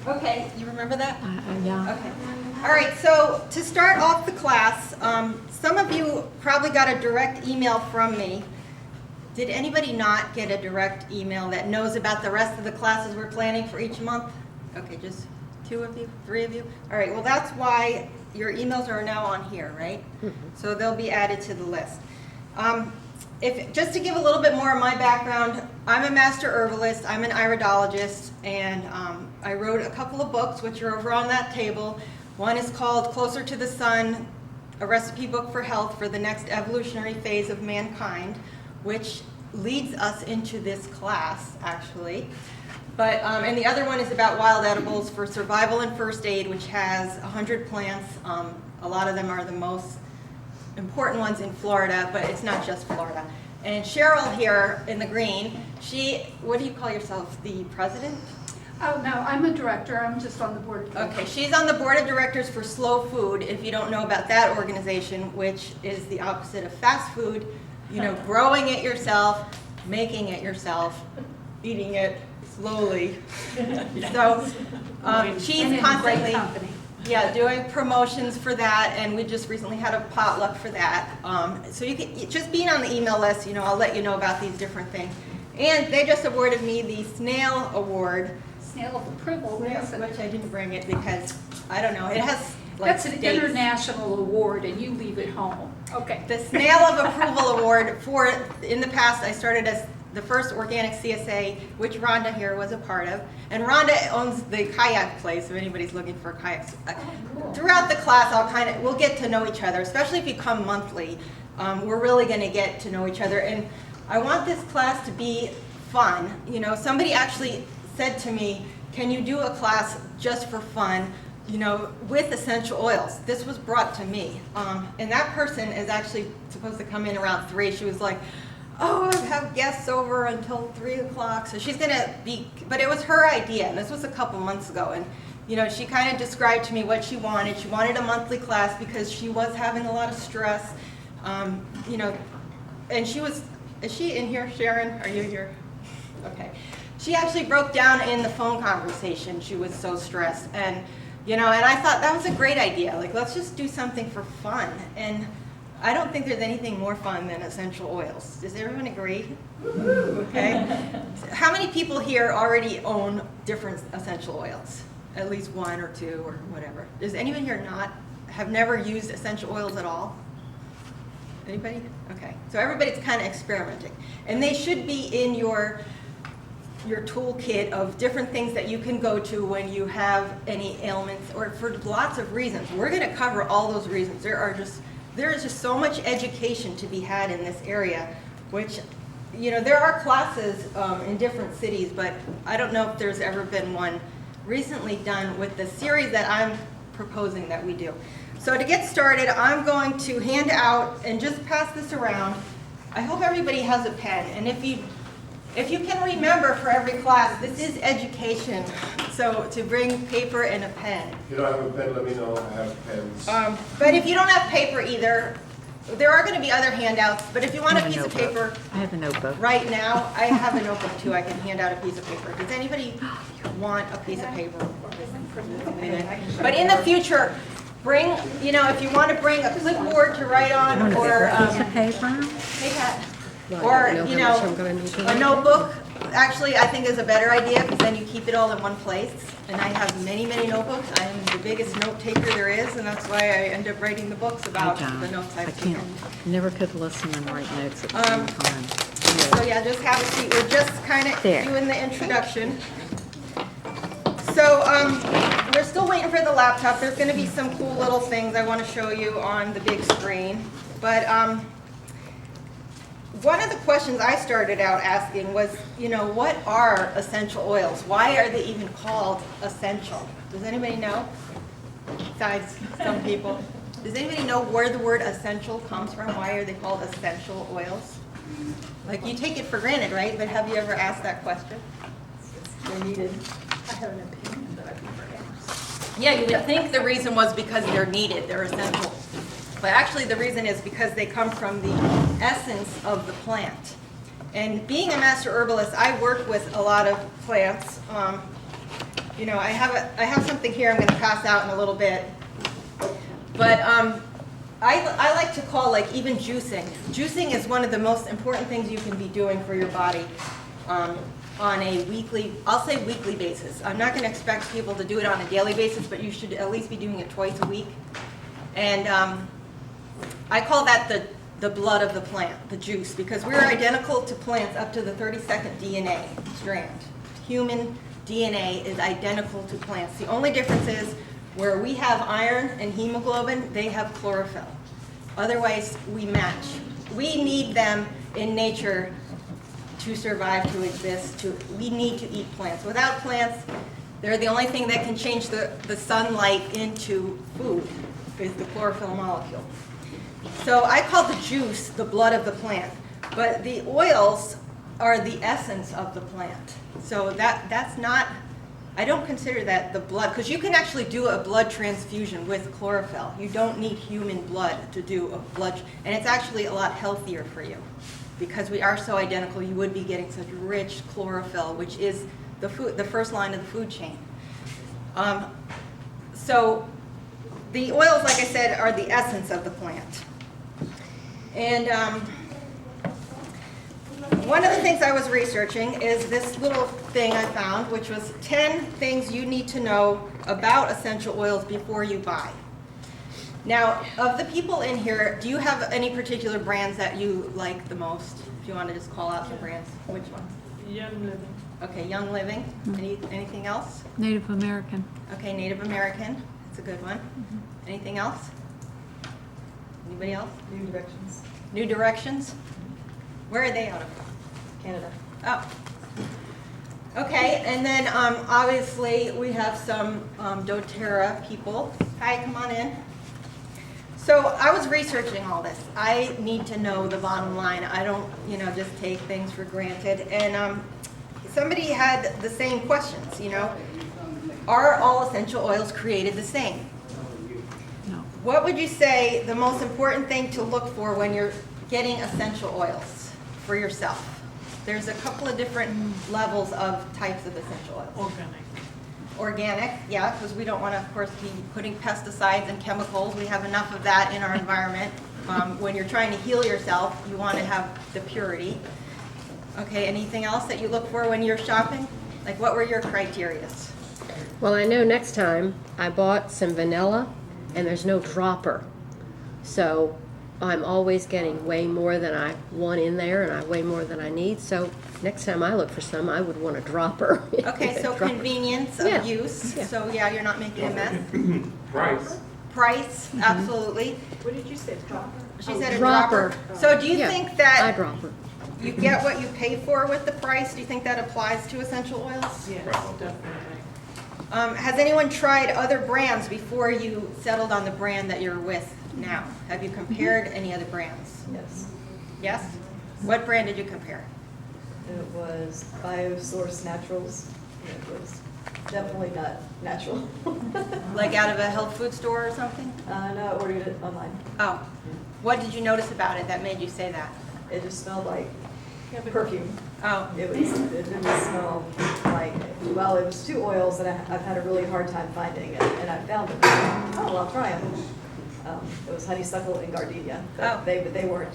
Okay, you remember that? Yeah. Okay. All right, so to start off the class, some of you probably got a direct email from me. Did anybody not get a direct email that knows about the rest of the classes we're planning for each month? Okay, just 2 of you, 3 of you? All right, well, that's why your emails are now on here, right? So they'll be added to the list. Just to give a little bit more of my background, I'm a master herbalist, I'm an iridologist, and I wrote a couple of books which are over on that table. One is called Closer to the Sun, a recipe book for health for the next evolutionary phase of mankind, which leads us into this class, actually. But, and the other one is about wild edibles for survival and first aid, which has 100 plants. A lot of them are the most important ones in Florida, but it's not just Florida. And Cheryl here in the green, what do you call yourself, the president? Oh, no, I'm a director. I'm just on the board. Okay, she's on the board of directors for Slow Food, if you don't know about that organization, which is the opposite of fast food, you know, growing it yourself, making it yourself, eating it slowly. So she's constantly doing promotions for that, and we just recently had a potluck for that. So you can just being on the email list, you know, I'll let you know about these different things. And they just awarded me the Snail Award. Snail of Approval, Which I didn't bring it because I don't know. It has like that's an dates. international award, and you leave it home. Okay. The Snail of Approval Award in the past, I started as the first organic CSA, which Rhonda here was a part of. And Rhonda owns the kayak place, if anybody's looking for kayaks. Cool. Throughout the class, we'll get to know each other, especially if you come monthly. We're really going to get to know each other. And I want this class to be fun. You know, somebody actually said to me, can you do a class just for fun, you know, with essential oils? This was brought to me. And that person is actually supposed to come in around 3. She was like, oh, I have guests over until 3 o'clock. So she's going to be, but it was her idea. And this was a couple months ago. And, you know, she kind of described to me what she wanted. She wanted a monthly class because she was having a lot of stress. You know, and is she in here, Sharon? Are you here? Okay. She actually broke down in the phone conversation. She was so stressed. And, you know, and I thought that was a great idea. Like, let's just do something for fun. And I don't think there's anything more fun than essential oils. Does everyone agree? Okay. How many people here already own different essential oils? At least 1 or 2 or whatever. Does anyone here have never used essential oils at all? Anybody? Okay. So everybody's kind of experimenting. And they should be in your toolkit of different things that you can go to when you have any ailments or for lots of reasons. We're going to cover all those reasons. There is just so much education to be had in this area, which, you know, there are classes in different cities, but I don't know if there's ever been one recently done with the series that I'm proposing that we do. So to get started, I'm going to hand out and just pass this around. I hope everybody has a pen, and if you can remember for every class, this is education, so to bring paper and a pen. If you don't have a pen, let me know. I have pens. But if you don't have paper either, there are going to be other handouts, but if you want a piece of paper I have a notebook. right now, I have a notebook too. I can hand out a piece of paper. Does anybody want a piece of paper? But in the future, bring, you know, if you want to bring a clipboard to write on or Paper? you know, a notebook, actually, I think is a better idea because then you keep it all in one place. And I have many, many notebooks. I'm the biggest note taker there is, and that's why I end up writing the books about the notes I've taken. Never could listen and write notes at the same time. So yeah, just have a seat. We're just kind of There. doing the introduction. So we're still waiting for the laptop. There's going to be some cool little things I want to show you on the big screen. But one of the questions I started out asking was, you know, what are essential oils? Why are they even called essential? Does anybody know? Besides some people. Does anybody know where the word essential comes from? Why are they called essential oils? Like, you take it for granted, right? But have you ever asked that question? They're needed. I have an opinion, but I've never asked. Yeah, you would think the reason was because they're needed, they're essential. But actually the reason is because they come from the essence of the plant. And being a master herbalist, I work with a lot of plants. you know, I have something here I'm going to pass out in a little bit. But I like to call like even juicing. Juicing is one of the most important things you can be doing for your body on a weekly, I'll say weekly basis. I'm not going to expect people to do it on a daily basis, but you should at least be doing it twice a week. And I call that the blood of the plant, the juice, because we're identical to plants up to the 32nd DNA strand. Human DNA is identical to plants. The only difference is where we have iron and hemoglobin, they have chlorophyll. Otherwise, we match. We need them in nature to survive, to exist. We need to eat plants. Without plants, they're the only thing that can change the sunlight into food, is the chlorophyll molecule. So I call the juice the blood of the plant, but the oils are the essence of the plant. So that's not, I don't consider that the blood, because you can actually do a blood transfusion with chlorophyll. You don't need human blood to do a blood, and it's actually a lot healthier for you. Because we are so identical, you would be getting such rich chlorophyll, which is the first line of the food chain. So the oils, like I said, are the essence of the plant. And one of the things I was researching is this little thing I found, which was 10 things you need to know about essential oils before you buy. Now, of the people in here, do you have any particular brands that you like the most? If you want to just call out some brands, which ones? Young Living. Okay, Young Living. Anything else? Native American. Okay, Native American. That's a good one. Anything else? Anybody else? New Directions, New Directions? Where are they out of? Canada. Oh. Okay, and then obviously we have some doTERRA people. Hi, come on in. So I was researching all this. I need to know the bottom line. I don't, just take things for granted. And somebody had the same questions, Are all essential oils created the same? No. What would you say the most important thing to look for when you're getting essential oils for yourself? There's a couple of different levels of types of essential oils. Organic. Organic, yeah, because we don't want to, of course, be putting pesticides and chemicals. We have enough of that in our environment. When you're trying to heal yourself, you want to have the purity. Okay, anything else that you look for when you're shopping? Like, what were your criteria? Well, I know next time I bought some vanilla and there's no dropper. So I'm always getting way more than I want in there and way more than I need. So next time I look for some, I would want a dropper. Okay, so Dropper. convenience of Yeah. use. Yeah. So, yeah, you're not making a mess. Price. Price, absolutely. What did you say, dropper? She said a Dropper. dropper. So do you Yeah, think that eyedropper. you get what you pay for with the price? Do you think that applies to essential oils? Yes, definitely. Has anyone tried other brands before you settled on the brand that you're with now? Have you compared any other brands? Yes. Yes? What brand did you compare? It was BioSource Naturals. It was definitely not natural. Like out of a health food store or something? No, I ordered it online. Oh. What did you notice about it that made you say that? It just smelled like perfume. Oh. It didn't smell like, well, it was two oils that I've had a really hard time finding, and I found them. Oh, well, I'll try them. It was honeysuckle and gardenia, Oh. but they weren't.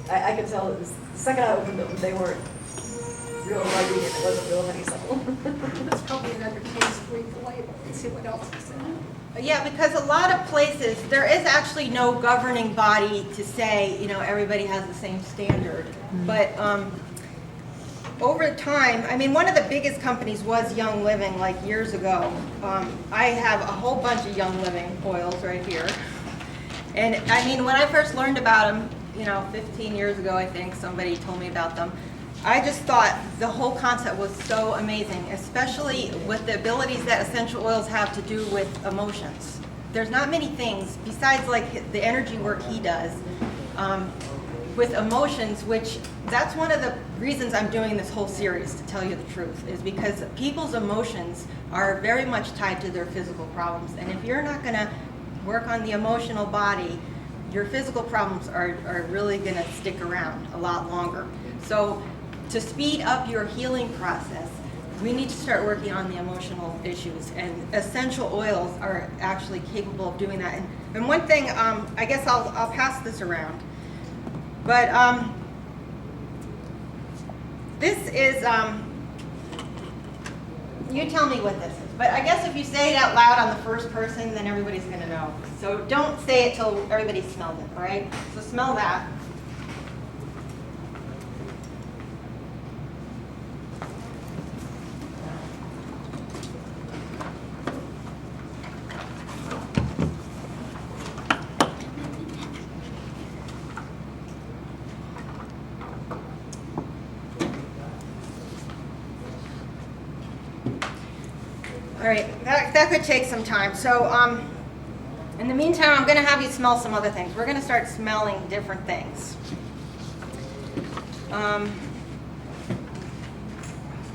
I could tell the second I opened them, they weren't real gardenia. It wasn't real honeysuckle. That's probably another case, read the label and see what else is in it. Yeah, because a lot of places, there is actually no governing body to say, everybody has the same standard. But over time, I mean, one of the biggest companies was Young Living, like years ago. I have a whole bunch of Young Living oils right here. And I mean, when I first learned about them, 15 years ago, I think, somebody told me about them. I just thought the whole concept was so amazing, especially with the abilities that essential oils have to do with emotions. There's not many things, besides like the energy work he does, with emotions, which that's one of the reasons I'm doing this whole series, to tell you the truth, is because people's emotions are very much tied to their physical problems. And if you're not going to work on the emotional body, your physical problems are really going to stick around a lot longer. So to speed up your healing process, We need to start working on the emotional issues, and essential oils are actually capable of doing that. And one thing, I guess I'll pass this around, but this is, you tell me what this is, but I guess if you say it out loud on the first person, then everybody's gonna know. So don't say it till everybody smells it, all right? So smell that. All right, that could take some time. So in the meantime, I'm gonna have you smell some other things. We're gonna start smelling different things. I'm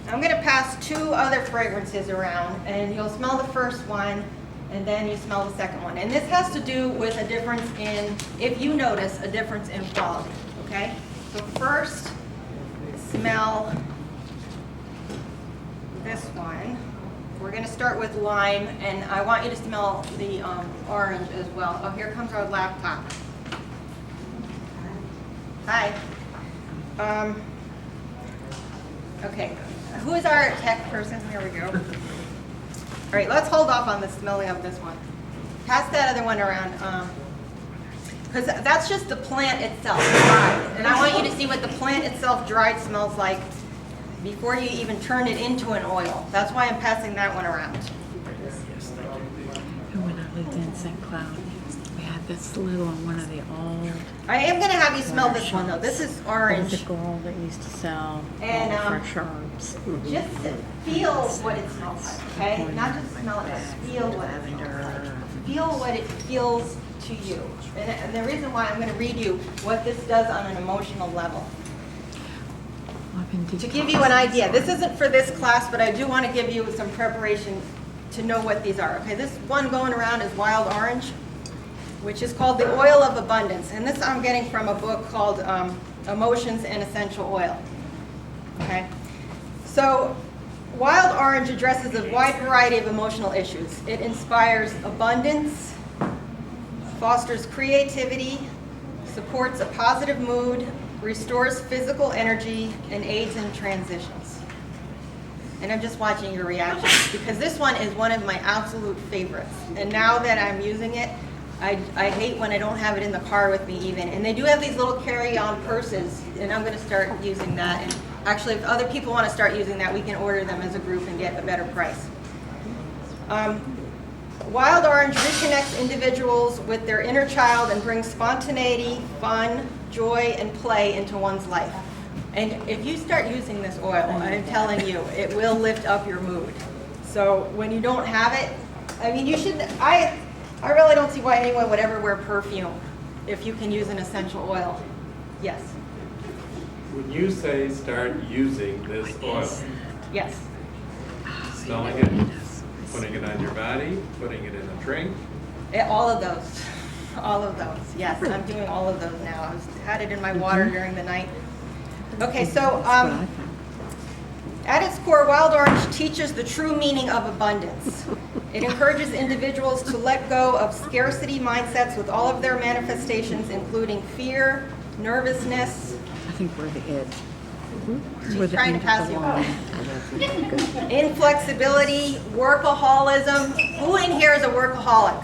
gonna pass 2 other fragrances around, and you'll smell the first one, and then you smell the second one. And this has to do with a difference in, if you notice, a difference in quality, okay? So first, smell this one. We're gonna start with lime, and I want you to smell the orange as well. Oh, here comes our laptop. Hi. Okay, who is our tech person? Here we go. All right, let's hold off on the smelling of this one. Pass that other one around, because that's just the plant itself, dried. And I want you to see what the plant itself dried smells like before you even turn it into an oil. That's why I'm passing that one around. And when I lived in St. Cloud, we had this little one of the old. I am gonna have you smell this one though. This is There was orange. a girl that used to sell And, fresh herbs. Just feel what it smells like, okay? Not just smell it, but feel what it smells like. Feel what it feels to you. And the reason why I'm gonna read you what this does on an emotional level. To give you an idea, this isn't for this class, but I do want to give you some preparation to know what these are. Okay, this one going around is wild orange, which is called the oil of abundance. And this I'm getting from a book called Emotions and Essential Oil. Okay, so wild orange addresses a wide variety of emotional issues. It inspires abundance, fosters creativity, supports a positive mood, restores physical energy, and aids in transitions. And I'm just watching your reactions because this one is one of my absolute favorites. And now that I'm using it, I hate when I don't have it in the car with me even. And they do have these little carry-on purses, and I'm gonna start using that. And actually, if other people wanna start using that, we can order them as a group and get a better price. Wild orange reconnects individuals with their inner child and brings spontaneity, fun, joy, and play into one's life. And if you start using this oil, I'm telling you, it will lift up your mood. So when you don't have it, I mean, you should, I really don't see why anyone would ever wear perfume if you can use an essential oil. Yes, When you say start using this oil, yes. smelling it, putting it on your body, putting it in a drink, All of those, all of those, yes, I'm doing all of those now. I had it in my water during the night. Okay, so at its core, wild orange teaches the true meaning of abundance. It encourages individuals to let go of scarcity mindsets with all of their manifestations, including fear, nervousness. I think we're the edge. She's trying to pass you on. Inflexibility, workaholism. Who in here is a workaholic?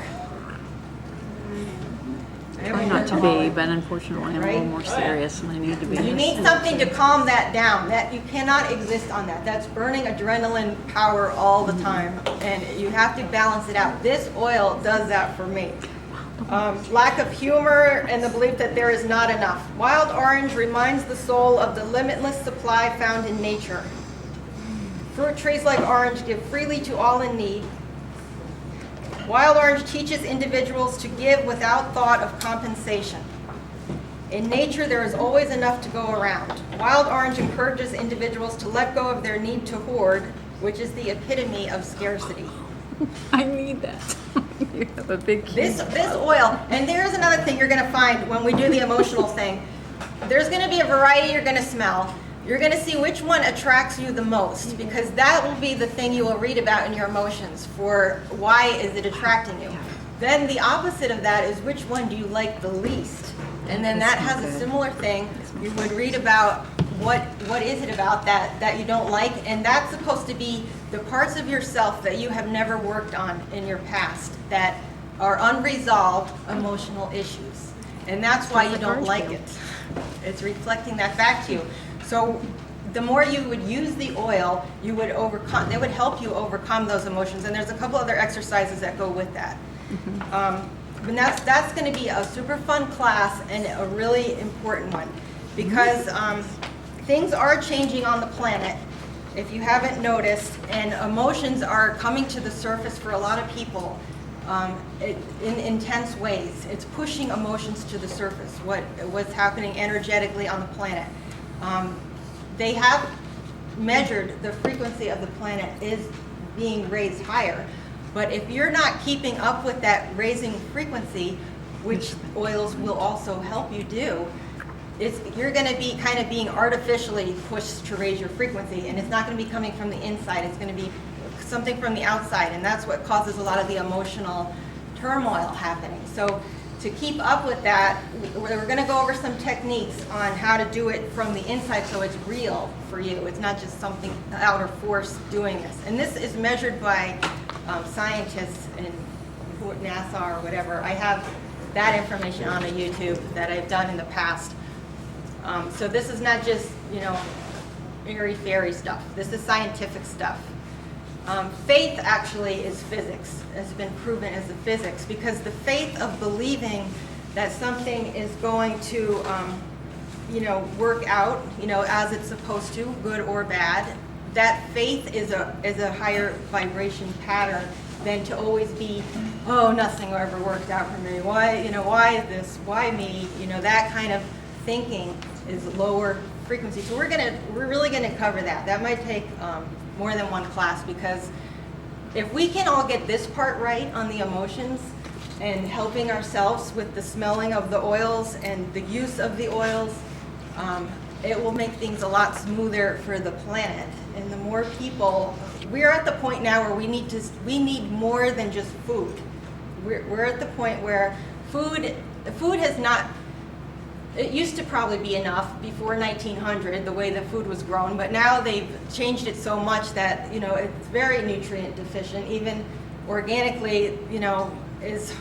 Try not to be, but unfortunately I'm a little Right? more serious and I need to be. You need something to calm that down. That you cannot exist on that. That's burning adrenaline power all the time, and you have to balance it out. This oil does that for me. Lack of humor and the belief that there is not enough. Wild orange reminds the soul of the limitless supply found in nature. Fruit trees like orange give freely to all in need. Wild orange teaches individuals to give without thought of compensation. In nature, there is always enough to go around. Wild orange encourages individuals to let go of their need to hoard, which is the epitome of scarcity. I need that. You have a big This oil, and there's another thing you're gonna find when we do the emotional thing. There's gonna be a variety you're gonna smell, You're gonna see which one attracts you the most, because that will be the thing you will read about in your emotions for why is it attracting you. Then the opposite of that is which one do you like the least? And then that has a similar thing. You would read about what is it about that you don't like, and that's supposed to be the parts of yourself that you have never worked on in your past that are unresolved emotional issues. And that's why you don't like it. It's reflecting that back to you. So the more you would use the oil, you would overcome, it would help you overcome those emotions. And there's a couple other exercises that go with that. And that's going to be a super fun class and a really important one, because things are changing on the planet, if you haven't noticed, and emotions are coming to the surface for a lot of people in intense ways. It's pushing emotions to the surface, what's happening energetically on the planet. They have measured the frequency of the planet is being raised higher. But if you're not keeping up with that raising frequency, which oils will also help you do, you're going to be kind of being artificially pushed to raise your frequency, and it's not going to be coming from the inside. It's going to be something from the outside, and that's what causes a lot of the emotional turmoil happening. So to keep up with that, we're going to go over some techniques on how to do it from the inside so it's real for you. It's not just something outer force doing this. And this is measured by scientists in NASA or whatever. I have that information on a YouTube that I've done in the past. So this is not just, airy-fairy stuff. This is scientific stuff. Faith actually is physics. It's been proven as a physics, because the faith of believing that something is going to, work out, as it's supposed to, good or bad, that faith is a higher vibration pattern than to always be, oh, nothing ever worked out for me. Why, why is this? Why me? That kind of thinking is lower frequency. So we're really gonna cover that. That might take more than one class, because if we can all get this part right on the emotions and helping ourselves with the smelling of the oils and the use of the oils, it will make things a lot smoother for the planet. And the more people, we're at the point now where we need more than just food. We're at the point where food has not, it used to probably be enough before 1900, the way the food was grown, but now they've changed it so much that, it's very nutrient deficient. Even organically, is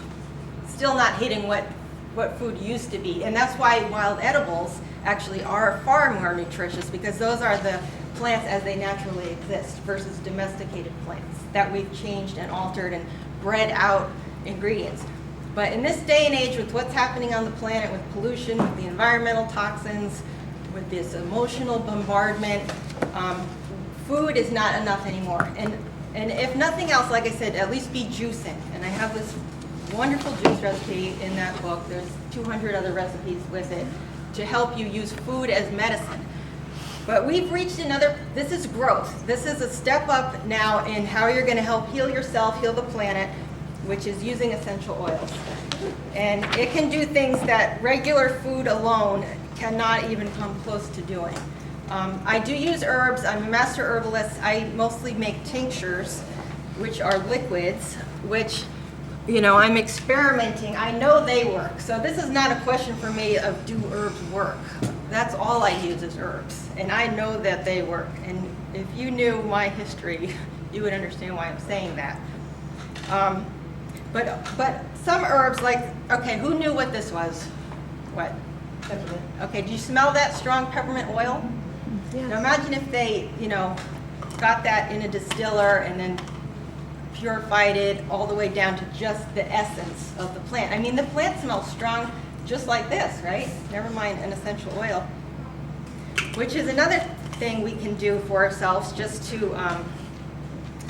still not hitting what food used to be. And that's why wild edibles actually are far more nutritious, because those are the plants as they naturally exist versus domesticated plants that we've changed and altered and bred out ingredients. But in this day and age, with what's happening on the planet, with pollution, with the environmental toxins, with this emotional bombardment, food is not enough anymore. And if nothing else, like I said, at least be juicing. And I have this wonderful juice recipe in that book. There's 200 other recipes with it to help you use food as medicine. But we've reached this is growth. This is a step up now in how you're going to help heal yourself, heal the planet, which is using essential oils. And it can do things that regular food alone cannot even come close to doing. I do use herbs. I'm a master herbalist. I mostly make tinctures, which are liquids, which, I'm experimenting. I know they work. So this is not a question for me of do herbs work. That's all I use is herbs. And I know that they work. And if you knew my history, you would understand why I'm saying that. But some herbs, like, okay, who knew what this was? What? Peppermint. Okay, do you smell that strong peppermint oil? Yeah. Now imagine if they, got that in a distiller and then purified it all the way down to just the essence of the plant. I mean, the plant smells strong just like this, right? Never mind an essential oil. Which is another thing we can do for ourselves, just to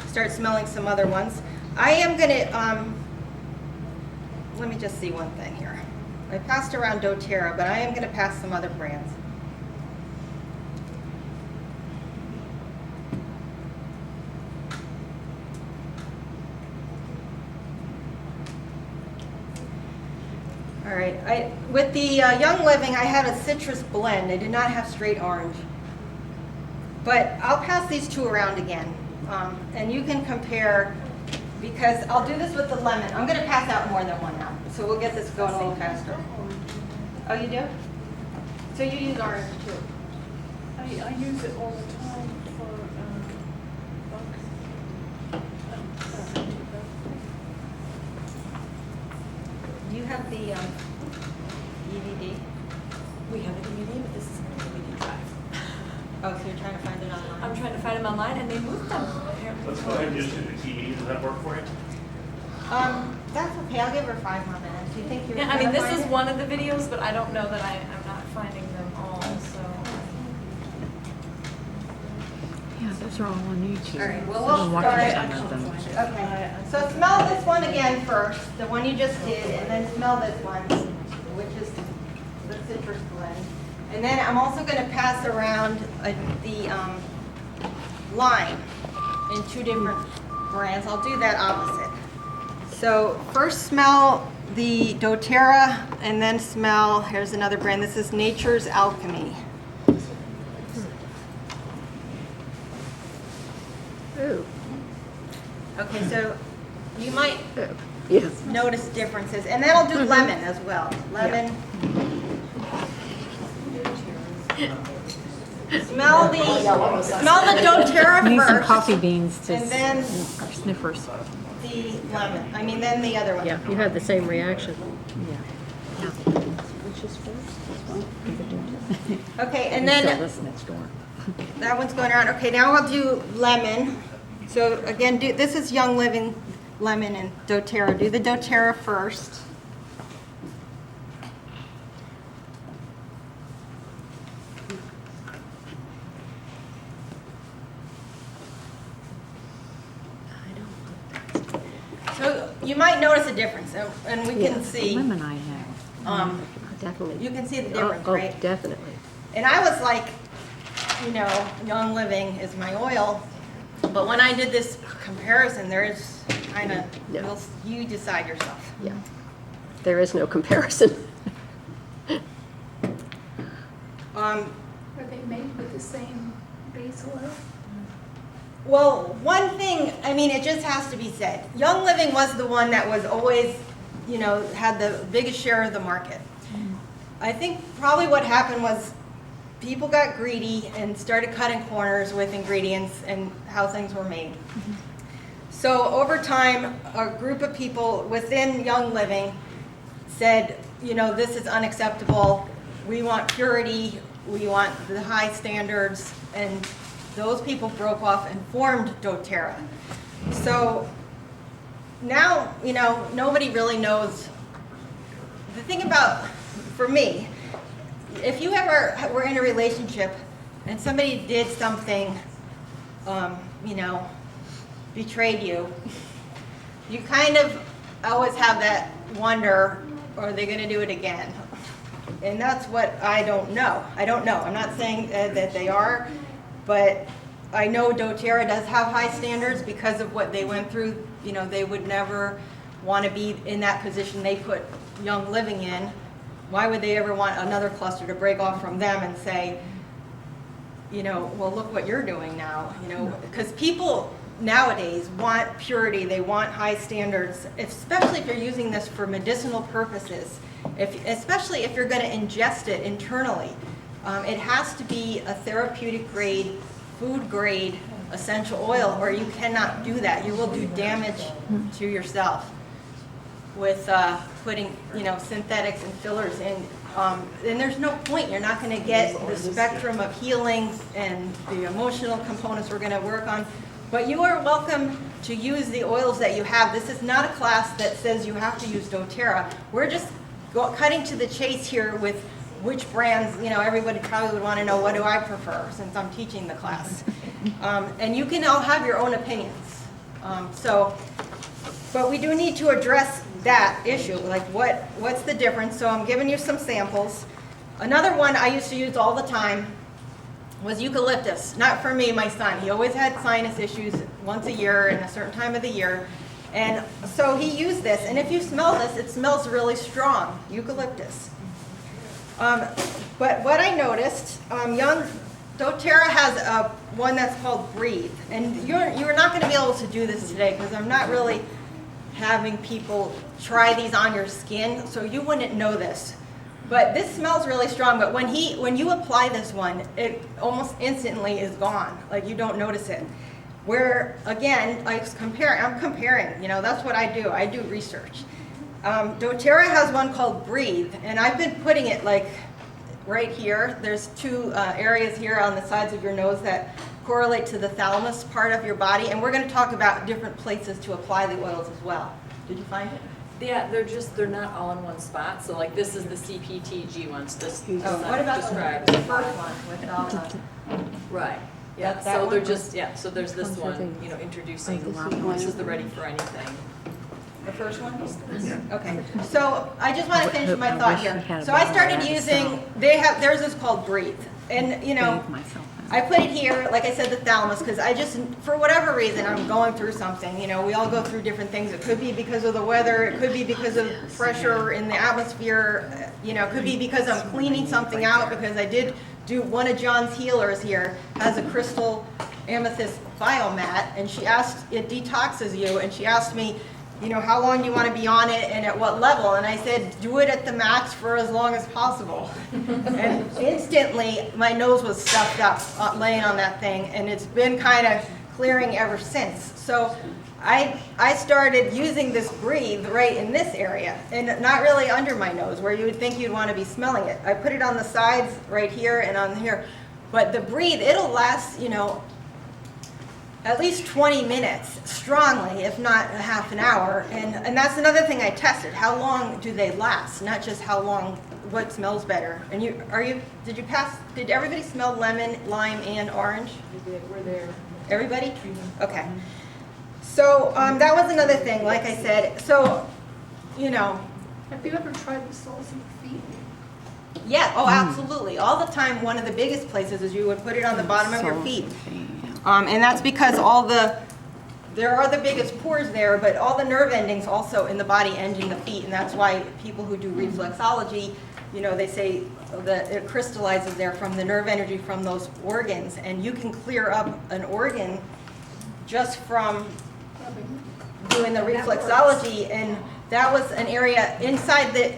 start smelling some other ones. I am gonna, let me just see one thing here. I passed around doTERRA, but I am gonna pass some other brands. All right, with the Young Living, I had a citrus blend. I did not have straight orange. But I'll pass these two around again, and you can compare, because I'll do this with the lemon. I'm gonna pass out more than one now, so we'll get this going a little faster. Oh, you do? So you use orange too? I use it all the time for, Do you have the EVD? We have a DVD, but this is a DVD drive. Oh, so you're trying to find it online? I'm trying to find them online and they moved them. Let's go ahead and just do the TV. Does that work for you? That's okay. I'll give her 5 more minutes. Do you think you're Yeah, I mean, gonna this find is it? one of the videos, but I don't know that I'm not finding them all, so. Yeah, those are all on YouTube. All right, well, So we'll I'm watching start. some of them. Okay, so smell this one again first, the one you just did, and then smell this one, which is the citrus blend. And then I'm also gonna pass around the lime in 2 different brands. I'll do that opposite. So first smell the doTERRA, and then smell, here's another brand, this is Nature's Alchemy. Ooh, Okay, so you might yes. notice differences, and then I'll do lemon as well. Lemon. Smell the doTERRA You need some first, coffee beans to and then sniffers. the lemon. I mean, then the other one. Yeah, you had the same reaction. Yeah. Which is first? Okay, and We sell then this next door. that one's going around. Okay, now I'll do lemon. So again, this is Young Living lemon and doTERRA. Do the doTERRA first. So you might notice a difference, and we can see. Lemon I have. Definitely. You can see the difference, Oh, right? definitely. And I was like, you know, Young Living is my oil. But when I did this comparison, there is kind of, No. you decide yourself. Yeah. There is no comparison. Are they made with the same base oil? Well, one thing, I mean, it just has to be said. Young Living was the one that was always, you know, had the biggest share of the market. I think probably what happened was people got greedy and started cutting corners with ingredients and how things were made. So over time, a group of people within Young Living said, you know, this is unacceptable. We want purity. We want the high standards. And those people broke off and formed doTERRA. So now, you know, nobody really knows. The thing about, for me, if you ever were in a relationship and somebody did something, you know, betrayed you, you kind of always have that wonder, are they going to do it again? And that's what I don't know. I don't know. I'm not saying that they are, but I know doTERRA does have high standards because of what they went through. You know, they would never want to be in that position they put Young Living in. Why would they ever want another cluster to break off from them and say, you know, well, look what you're doing now, you know, because people nowadays want purity, they want high standards, especially if you're using this for medicinal purposes, especially if you're going to ingest it internally. It has to be a therapeutic grade, food grade essential oil, or you cannot do that. You will do damage to yourself with putting, you know, synthetics and fillers in. And there's no point. You're not going to get the spectrum of healing and the emotional components we're going to work on. But you are welcome to use the oils that you have. This is not a class that says you have to use doTERRA. We're just cutting to the chase here with which brands, you know, everybody probably would want to know, what do I prefer, since I'm teaching the class. And you can all have your own opinions. But we do need to address that issue, like what's the difference? So I'm giving you some samples. Another one I used to use all the time was eucalyptus. Not for me, my son. He always had sinus issues once a year in a certain time of the year. And so he used this, and if you smell this, it smells really strong, eucalyptus. But what I noticed, Young doTERRA has one that's called Breathe, and you're not going to be able to do this today because I'm not really having people try these on your skin, so you wouldn't know this. But this smells really strong, but when you apply this one, it almost instantly is gone. Like, you don't notice it. Where, again, I'm comparing, you know, that's what I do. I do research. doTERRA has one called Breathe, and I've been putting it like right here. There's two areas here on the sides of your nose that correlate to the thalamus part of your body, and we're going to talk about different places to apply the oils as well. Did you find it? Yeah, they're not all in one spot. So like this is the CPTG ones. This What about described. the first one with all the... Right. Yeah. That So one? they're just so there's this one, you know, introducing. This is the ready for anything. The first one? Okay, so I just want to finish my thought here. So I started using, theirs is called Breathe. And, you know, I put it here, like I said, the thalamus, because I just, for whatever reason, I'm going through something. You know, we all go through different things. It could be because of the weather. It could be because of pressure in the atmosphere. You know, it could be because I'm cleaning something out, because I did do one of John's healers here, has a crystal amethyst biomat, and she asked, it detoxes you, and she asked me, you know, how long do you want to be on it and at what level? And I said, do it at the max for as long as possible. And instantly, my nose was stuffed up laying on that thing, and it's been kind of clearing ever since. So I started using this Breathe right in this area, and not really under my nose, where you would think you'd want to be smelling it. I put it on the sides right here and on here. But the Breathe, it'll last, you know, at least 20 minutes strongly, if not a half an hour. And that's another thing I tested. How long do they last? Not just how long, what smells better. And did everybody smell lemon, lime, and orange? We're there. Everybody? Okay. So that was another thing, like I said. So, you know. Have you ever tried the soles of your feet? Yeah, oh, absolutely. All the time, one of the biggest places is you would put it on the bottom of your feet. And that's because there are the biggest pores there, but all the nerve endings also in the body end in the feet, and that's why people who do reflexology, you know, they say that it crystallizes there from the nerve energy from those organs, and you can clear up an organ just from doing the reflexology, and that was an area inside the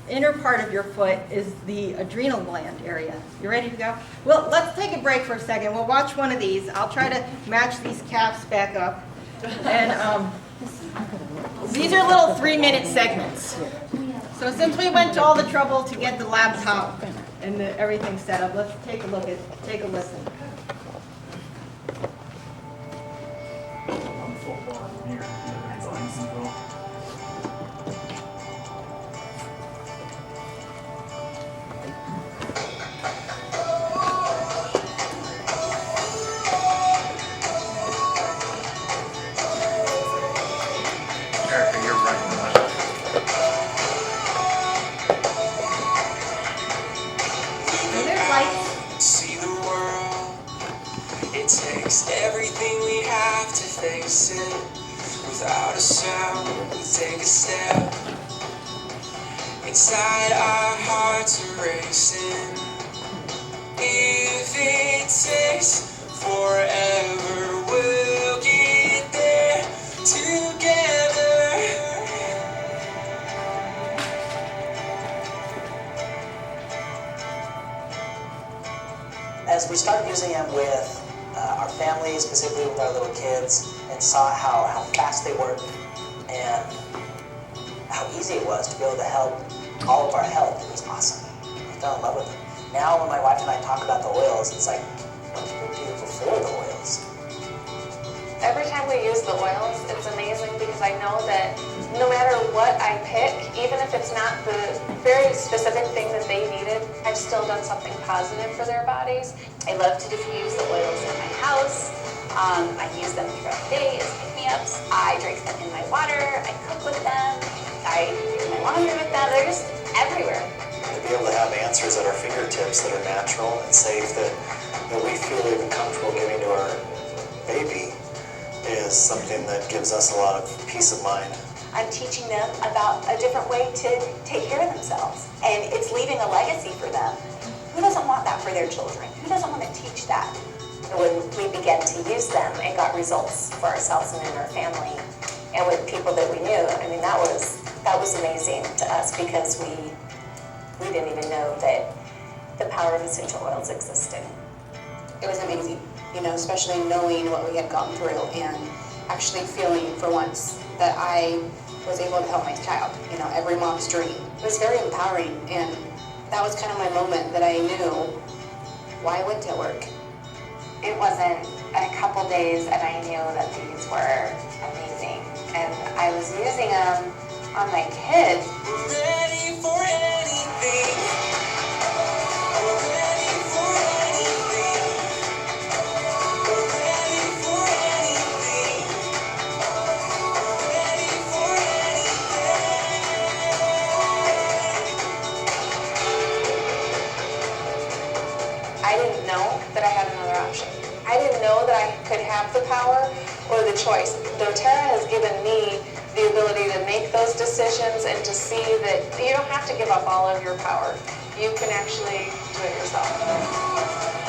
inner part of your foot is the adrenal gland area. You ready to go? Well, let's take a break for a second. We'll watch one of these. I'll try to match these caps back up. And these are little 3-minute segments. So since we went to all the trouble to get the laptop and everything set up, let's take a listen. See the world, it takes everything we have to face it. Without a sound, we take a step. Inside our hearts are racing. If it takes forever, we'll get there together. As we started using them with our families, specifically with our little kids, and saw how fast they work and how easy it was to be able to help all of our health, it was awesome. I fell in love with them. Now when my wife and I talk about the oils, it's like, what did we do before the oils? Every time we use the oils, it's amazing because I know that no matter what I pick, even if it's not the very specific thing that they needed, I've still done something positive for their bodies. I love to diffuse the oils in my house. I use them throughout the day as pick-me-ups. I drink them in my water. I cook with them. I do my laundry with them. They're just everywhere. To be able to have answers at our fingertips that are natural and safe that we feel even comfortable giving to our baby is something that gives us a lot of peace of mind. I'm teaching them about a different way to take care of themselves, and it's leaving a legacy for them. Who doesn't want that for their children? who doesn't want to teach that? When we began to use them and got results for ourselves and in our family and with people that we knew, I mean, that was amazing to us because we didn't even know that the power of essential oils existed. It was amazing, you know, especially knowing what we had gone through and actually feeling for once that I was able to help my child, you know, every mom's dream. It was very empowering, and that was kind of my moment that I knew why I went to work. It wasn't a couple days and I knew that these were amazing. And I was using them on my kids. Ready for anything. Ready for anything. Ready for anything. Ready for anything. I didn't know that I had another option. I didn't know that I could have the power or the choice. doTERRA has given me the ability to make those decisions and to see that you don't have to give up all of your power. You can actually do it yourself.